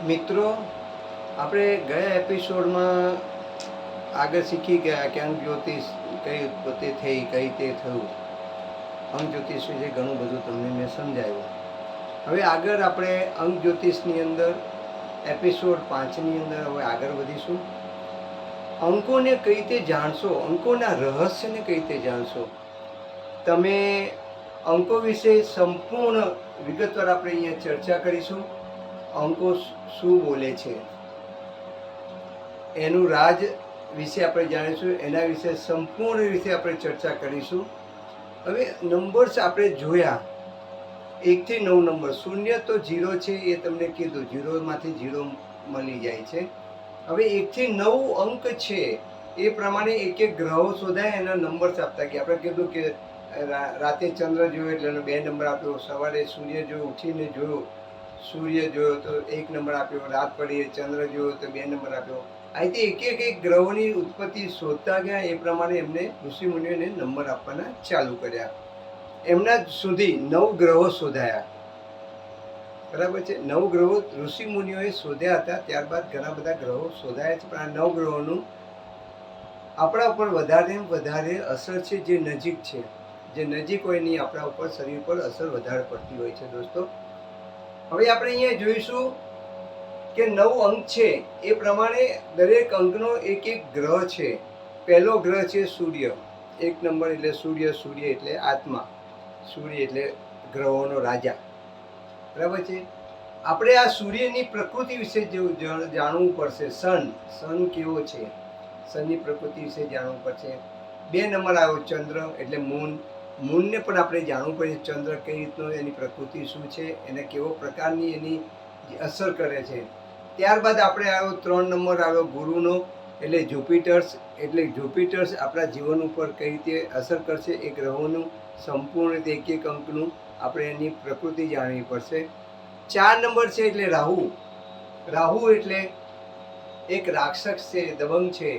મિત્રો, આપણે ગયા એપિસોડમાં આગળ શીખી ગયા કે અંક જ્યોતિષ કઈ ઉત્પત્તિ થઈ, કઈ તે થયું. અંક જ્યોતિષ વિશે ઘણું બધું તમને મેં સમજાવ્યું. હવે આગળ આપણે અંક જ્યોતિષની અંદર એપિસોડ 5ની અંદર હવે આગળ વધીશું. અંકોને કઈ રીતે જાણશો, અંકોના રહસ્યને કઈ રીતે જાણશો. તમે અંકો વિશે સંપૂર્ણ વિગતવાર આપણે અહીંયા ચર્ચા કરીશું. અંકો શું બોલે છે, એનું રાજ વિશે આપણે જાણીશું, એના વિશે સંપૂર્ણ રીતે આપણે ચર્ચા કરીશું. હવે નંબર્સ આપણે જોયા, 1 થી 9 નંબર. 0 તો 0 છે એ તમને કીધું, 0માંથી 0 મળી જાય છે. હવે 1 થી 9 અંક છે એ પ્રમાણે એક એક ગ્રહો શોધાય, એના નંબર્સ આપતા ગયા. આપણે કીધું કે રાતે ચંદ્ર જોયો એટલે એનો 2 નંબર આપ્યો, સવારે સૂર્ય જોયો, ઉઠીને જોયો સૂર્ય જોયો તો 1 નંબર આપ્યો, રાત પડી ચંદ્ર જોયો તો 2 નંબર આપ્યો. આ રીતે એક ગ્રહોની ઉત્પત્તિ શોધતા ગયા. એ પ્રમાણે એમને ઋષિમુનિઓને નંબર આપવાના ચાલુ કર્યા. એમના સુધી 9 ગ્રહો શોધાયા. બરાબર છે, 9 ગ્રહો ઋષિમુનિઓએ શોધ્યા હતા. ત્યારબાદ ઘણા બધા ગ્રહો શોધાયા છે, પણ આ 9 ગ્રહોનું આપણા ઉપર વધારે અસર છે. જે નજીક છે, જે નજીક હોય એની આપણા ઉપર, શરીર પર અસર વધારે પડતી હોય છે દોસ્તો. હવે આપણે અહીંયા જોઈશું કે 9 અંક છે એ પ્રમાણે દરેક અંકનો એક ગ્રહ છે. પહેલો ગ્રહ છે સૂર્ય. 1 નંબર એટલે સૂર્ય. સૂર્ય એટલે આત્મા, સૂર્ય એટલે ગ્રહોનો રાજા. બરાબર છે. આપણે આ સૂર્યની પ્રકૃતિ વિશે જાણવું પડશે. સન કેવો છે, સનની પ્રકૃતિ વિશે જાણવું પડશે. 2 નંબર આવ્યો ચંદ્ર એટલે મૂન. મૂનને પણ આપણે જાણવું પડે. ચંદ્ર કઈ રીતનો, એની પ્રકૃતિ શું છે, એને કેવો પ્રકારની એની અસર કરે છે. ત્યારબાદ આપણે આવ્યો 3 નંબર આવ્યો ગુરુનો એટલે જુપિટર્સ. એટલે જુપિટર્સ આપણા જીવન ઉપર કઈ રીતે અસર કરશે એ ગ્રહોનું સંપૂર્ણ રીતે એક અંકનું આપણે એની પ્રકૃતિ જાણવી પડશે. 4 નંબર છે એટલે રાહુ. રાહુ એટલે એક રાક્ષસ છે, દબંગ છે.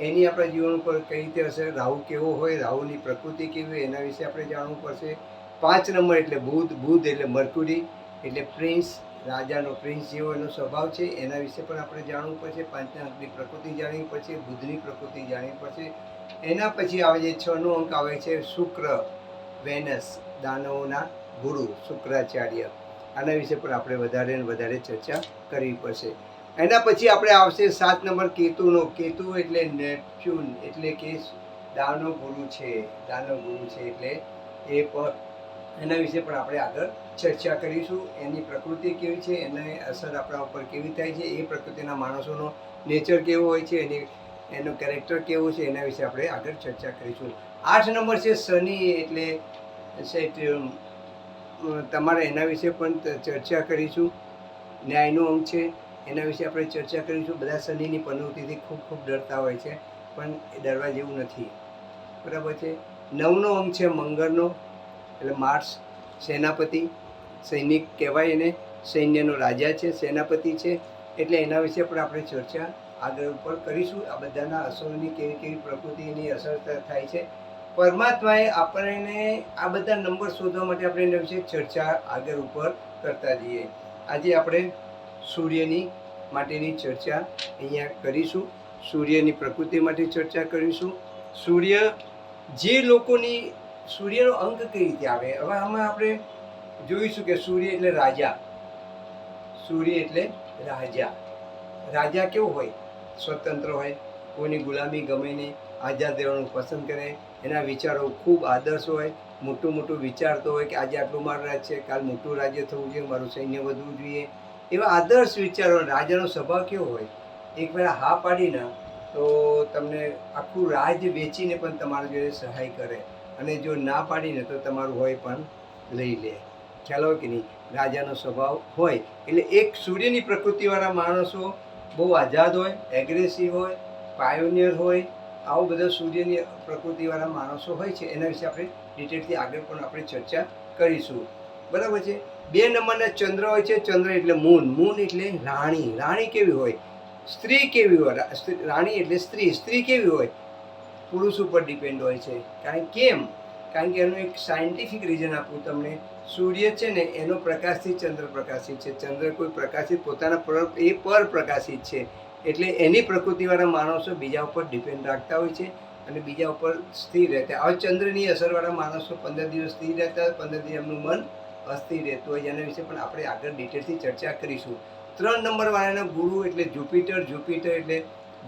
એની આપણા જીવન ઉપર કઈ રીતે અસર, રાહુ કેવો હોય, રાહુની પ્રકૃતિ કેવી હોય, એના વિશે આપણે જાણવું પડશે. 5 નંબર એટલે બુધ. બુધ એટલે મર્ક્યુરી એટલે પ્રિન્સ, રાજાનો પ્રિન્સ જેવો એનો સ્વભાવ છે. એના વિશે પણ આપણે જાણવું પડશે. 5ના અંકની પ્રકૃતિ જાણવી પડશે, બુધની પ્રકૃતિ જાણવી પડશે. એના પછી આવે છે 6નો અંક આવે છે શુક્ર, વેનસ, દાનવોના ગુરુ શુક્રાચાર્ય. આના વિશે પણ આપણે વધારે ચર્ચા કરવી પડશે. એના પછી આપણે આવશે 7 નંબર કેતુનો. કેતુ એટલે નેપચ્યુન એટલે કે દાનવ ગુરુ છે. દાનવ ગુરુ છે એટલે એ પણ, એના વિશે પણ આપણે આગળ ચર્ચા કરીશું. એની પ્રકૃતિ કેવી છે, એને અસર આપણા ઉપર કેવી થાય છે, એ પ્રકૃતિના માણસોનો નેચર કેવો હોય છે, એનો કેરેક્ટર કેવો છે, એના વિશે આપણે આગળ ચર્ચા કરીશું. 8 નંબર છે શનિ એટલે તમારે એના વિશે પણ ચર્ચા કરીશું. ન્યાયનો અંક છે, એના વિશે આપણે ચર્ચા કરીશું. બધા શનિની પ્રવૃત્તિથી ખૂબ ડરતા હોય છે, પણ એ ડરવા જેવું નથી. બરાબર છે. 9નો અંક છે મંગળનો એટલે માર્સ, સેનાપતિ, સૈનિક કહેવાય એને, સૈન્યનો રાજા છે, સેનાપતિ છે. એટલે એના વિશે પણ આપણે ચર્ચા આગળ ઉપર કરીશું. આ બધાના અસરોની કેવી પ્રકૃતિની અસર થાય છે. પરમાત્માએ આપણને આ બધા નંબર શોધવા માટે આપણે એના વિશે ચર્ચા આગળ ઉપર કરતા જઈએ. આજે આપણે સૂર્યની માટેની ચર્ચા અહીંયા કરીશું. સૂર્યની પ્રકૃતિ માટે ચર્ચા કરીશું. સૂર્ય, જે લોકોની સૂર્યનો અંક કઈ રીતે આવે. હવે આમાં આપણે જોઈશું કે સૂર્ય એટલે રાજા. સૂર્ય એટલે રાજા. રાજા કેવો હોય, સ્વતંત્ર હોય, કોઈની ગુલામી ગમે નહીં, આઝાદ રહેવાનું પસંદ કરે. એના વિચારો ખૂબ આદર્શ હોય, મોટું વિચારતો હોય કે આજે આટલું મારું રાજ્ય છે, કાલ મોટું રાજ્ય થવું જોઈએ, મારું સૈન્ય વધવું જોઈએ, એવા આદર્શ વિચારો. રાજાનો સ્વભાવ કેવો હોય, એક વાર હા પાડીને તો તમને આખું રાજ વેચીને પણ તમારા જોડે સહાય કરે, અને જો ના પાડીને તો તમારું હોય પણ લઈ લે. ખ્યાલ હોય કે નહીં, રાજાનો સ્વભાવ હોય. એટલે એક સૂર્યની પ્રકૃતિવાળા માણસો બહુ આઝાદ હોય, એગ્રેસિવ હોય, પાયોનિયર હોય. આવું બધા સૂર્યની પ્રકૃતિવાળા માણસો હોય છે. એના વિશે આપણે ડિટેલથી આગળ પણ આપણે ચર્ચા કરીશું. બરાબર છે. 2 નંબરના ચંદ્ર હોય છે. ચંદ્ર એટલે મૂન. મૂન એટલે રાણી. રાણી કેવી હોય, સ્ત્રી કેવી હોય. રાણી એટલે સ્ત્રી. સ્ત્રી કેવી હોય, પુરુષ ઉપર ડિપેન્ડ હોય છે. કારણ કેમ, કારણ કે એનું એક સાયન્ટિફિક રીઝન આપું તમને. સૂર્ય છે ને એનો પ્રકાશથી ચંદ્ર પ્રકાશિત છે. ચંદ્ર કોઈ પ્રકાશિત પોતાના પર પ્રકાશિત છે. એટલે એની પ્રકૃતિવાળા માણસો બીજા ઉપર ડિપેન્ડ રાખતા હોય છે અને બીજા ઉપર સ્થિર રહેતા. હવે ચંદ્રની અસરવાળા માણસો 15 દિવસ સ્થિર રહેતા હોય, 15 દિવસ એમનું મન અસ્થિર રહેતું હોય. એના વિશે પણ આપણે આગળ ડિટેલથી ચર્ચા કરીશું. 3 નંબરવાળાના ગુરુ એટલે જુપિટર. જુપિટર એટલે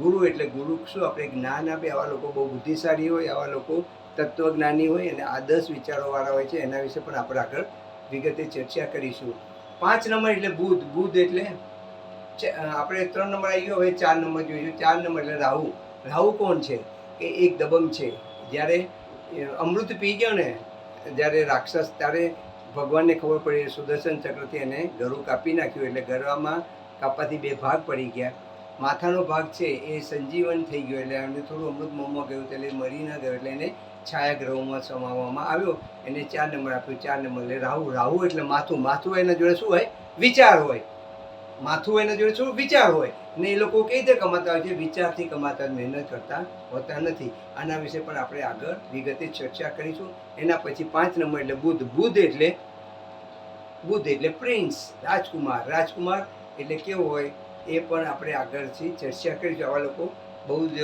ગુરુ. એટલે ગુરુ શું આપણે જ્ઞાન આપે. આવા લોકો બહુ બુદ્ધિશાળી હોય, આવા લોકો તત્વજ્ઞાની હોય અને આદર્શ વિચારોવાળા હોય છે. એના વિશે પણ આપણે આગળ વિગતે ચર્ચા કરીશું. 5 નંબર એટલે બુધ. બુધ એટલે આપણે 3 નંબર આવી ગયો. હવે 4 નંબર જોઈશું. 4 નંબર એટલે રાહુ. રાહુ કોણ છે? એ એક દબંગ છે. જ્યારે અમૃત પી ગયો ને જ્યારે રાક્ષસ, ત્યારે ભગવાનને ખબર પડી, સુદર્શન ચક્રથી એને ગળું કાપી નાખ્યું. એટલે ગળામાં કાપવાથી 2 ભાગ પડી ગયા. માથાનો ભાગ છે એ સંજીવન થઈ ગયો. એટલે એમને થોડું અમૃત મોંમાં ગયું, એટલે મરી ન ગયો. એટલે એને છાયાગ્રહોમાં સમાવવામાં આવ્યો. એને 4 નંબર આપ્યો. 4 નંબર એટલે રાહુ. રાહુ એટલે માથું. માથું એના જોડે શું હોય? વિચાર હોય. માથું એના જોડે શું? વિચાર હોય. ને એ લોકો કઈ રીતે કમાતા હોય છે? વિચારથી કમાતા, મહેનત કરતા હોતા નથી. આના વિશે પણ આપણે આગળ વિગતે ચર્ચા કરીશું. એના પછી 5 નંબર એટલે બુધ. બુધ એટલે પ્રિન્સ, રાજકુમાર. રાજકુમાર એટલે કેવો હોય એ પણ આપણે આગળથી ચર્ચા કરીશું. આવા લોકો બહુ જ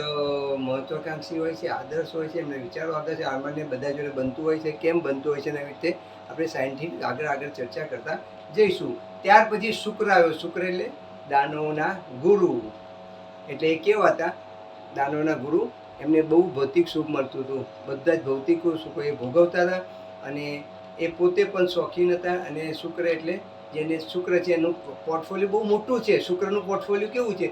મહત્વાકાંક્ષી હોય છે, આદર્શ હોય છે, એમને વિચારો આદર્શ આમાંને બધા જોડે બનતું હોય છે. કેમ બનતું હોય છે એના રીતે આપણે સાયન્ટિફિક આગળ ચર્ચા કરતા જઈશું. ત્યાર પછી શુક્ર આવ્યો. શુક્ર એટલે દાનવોના ગુરુ. એટલે એ કેવા હતા? દાનવોના ગુરુ. એમને બહુ ભૌતિક સુખ મળતું હતું. બધા જ ભૌતિક સુખો એ ભોગવતા હતા અને એ પોતે પણ શોખીન હતા. અને શુક્ર એટલે જેને શુક્ર છે એનું પોર્ટફોલિયો બહુ મોટું છે. શુક્રનું પોર્ટફોલિયો કેવું છે?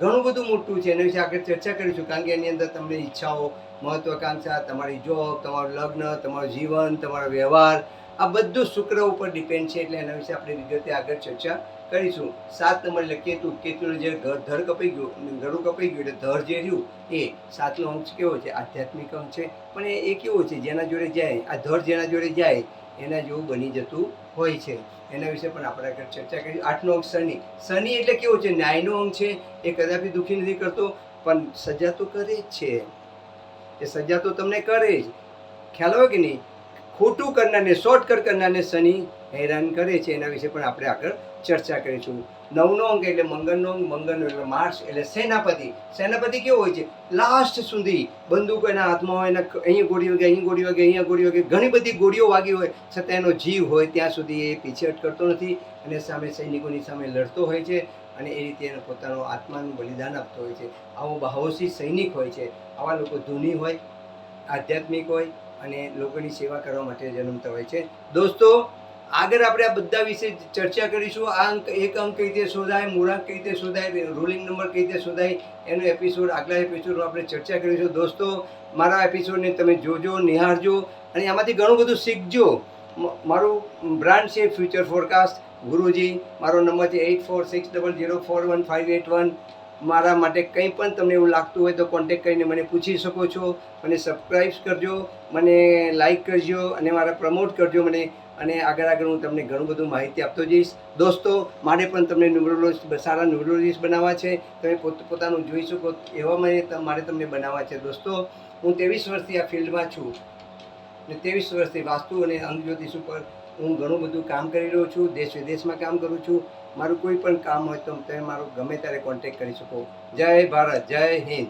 ઘણું બધું મોટું છે. એના વિશે આગળ ચર્ચા કરીશું. કારણ કે એની અંદર તમને ઈચ્છાઓ, મહત્વાકાંક્ષા, તમારી જોબ, તમારું લગ્ન, તમારું જીવન, તમારો વ્યવહાર, આ બધું શુક્ર ઉપર ડિપેન્ડ છે. એટલે એના વિશે આપણે વિગતે આગળ ચર્ચા કરીશું. 7 નંબર એટલે કેતુ. કેતુ જે ધર કપાઈ ગયું, ગળું કપાઈ ગયું, એટલે ધર જે રહ્યું એ 7નો અંક કેવો છે? આધ્યાત્મિક અંક છે. પણ એ કેવો છે? જેના જોડે જાય, આ ધર જેના જોડે જાય એના જેવું બની જતું હોય છે. એના વિશે પણ આપણે આગળ ચર્ચા કરીશું. 8નો અંક શનિ. શનિ એટલે કેવો છે? ન્યાયનો અંક છે. એ કદાપી દુઃખી નથી કરતો, પણ સજા તો કરે જ છે. એ સજા તો તમને કરે જ. ખ્યાલ હોય કે નહીં? ખોટું કરનારને, શોર્ટકટ કરનારને શનિ હેરાન કરે છે. એના વિશે પણ આપણે આગળ ચર્ચા કરીશું. 9નો અંક એટલે મંગળનો અંક. મંગળનો એટલે માર્સ એટલે સેનાપતિ. સેનાપતિ કેવો હોય છે? લાસ્ટ સુધી બંદૂક એના હાથમાં હોય, એના અહીં ગોળી વાગે, અહીં ગોળી વાગે, અહીંયા ગોળી વાગે, ઘણી બધી ગોળીઓ વાગી હોય છતાં એનો જીવ હોય ત્યાં સુધી એ પીછેહટ કરતો નથી અને સામે સૈનિકોની સામે લડતો હોય છે. અને એ રીતે એનો પોતાનો આત્માનું બલિદાન આપતો હોય છે. આવો સાહસી સૈનિક હોય છે. આવા લોકો ધૂની હોય, આધ્યાત્મિક હોય અને લોકોની સેવા કરવા માટે જન્મતા હોય છે. દોસ્તો, આગળ આપણે આ બધા વિશે ચર્ચા કરીશું. આ અંક, એક અંક કઈ રીતે શોધાય, મૂળાંક કઈ રીતે શોધાય, રૂલિંગ નંબર કઈ રીતે શોધાય, એનો એપિસોડ આગલા એપિસોડમાં આપણે ચર્ચા કરીશું. દોસ્તો, મારા એપિસોડને તમે જોજો, નિહાળજો અને આમાંથી ઘણું બધું શીખજો. મારું બ્રાન્ડ છે ફ્યુચર ફોરકાસ્ટ ગુરુજી. મારો નંબર છે 8460041581. મારા માટે કંઈ પણ તમને એવું લાગતું હોય તો કોન્ટેક્ટ કરીને મને પૂછી શકો છો. મને સબસ્ક્રાઈબ કરજો, મને લાઈક કરજો અને મારા પ્રમોટ કરજો મને. અને આગળ હું તમને ઘણું બધું માહિતી આપતો જઈશ. દોસ્તો, મારે પણ તમને ન્યુમરોલોજીસ્ટ, સારા ન્યુમરોલોજીસ્ટ બનાવવા છે. તમે પોતાનું જોઈ શકો એવા મારે તમને બનાવવા છે. દોસ્તો, હું 23 વર્ષથી આ ફિલ્ડમાં છું ને 23 વર્ષથી વાસ્તુ અને અંક જ્યોતિષ ઉપર હું ઘણું બધું કામ કરી રહ્યો છું. દેશ વિદેશમાં કામ કરું છું. મારું કોઈ પણ કામ હોય તો તમે મારો ગમે ત્યારે કોન્ટેક્ટ કરી શકો. જય ભારત, જય હિન્દ.